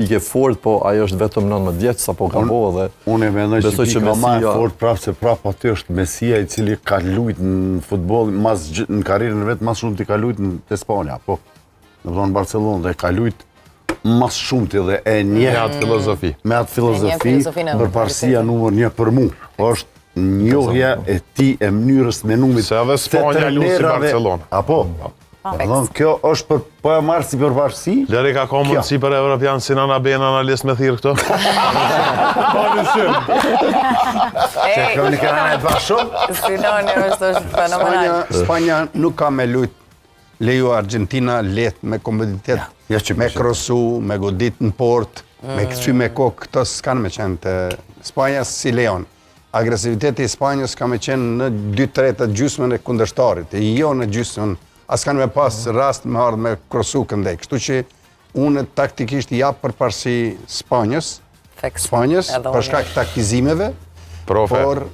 i ke fort, po ajo është vetëm 19 vjeç sa po ka bo dhe unë e mendoj besoj që që ka ma e Mesia- fort prapë se prapë aty është Mesia i cili ka lujt në futboll, në karrierën e vet mas shumë ti ka lujt në Spanja, po. Në thonë Barcelonë dhe ka lujt mas shumë ti dhe e Me atë filozofi. me atë filozofi filozofinë për parësia numër 1 për mu. Po është njohja e ti e mënyrës menumit. Se edhe Spanja luajti si Barcelonë. Apo. Kjo është për po e marrë si për parësi. Lëri ka ka mundësi për Europian si Nana Ben analist me thirë këto? Që kjo një këna e të shumë. Sinoni është fenomenal. Spanja nuk ka me lujt leju Argentina let me komoditet, me krosu, me godit në port, me këthy me kokë, këto s'kanë me qenë të Spanja si lejon. Agresiviteti i Spanjës ka me qenë në 2/3 gjysmën e kundërshtarit, e jo në gjysmën, as kanë me pas rast me ardhë me krosu këndej. Kështu që unë taktikisht jap përparësi Spanjës, për shkak taktizimeve, Profe. por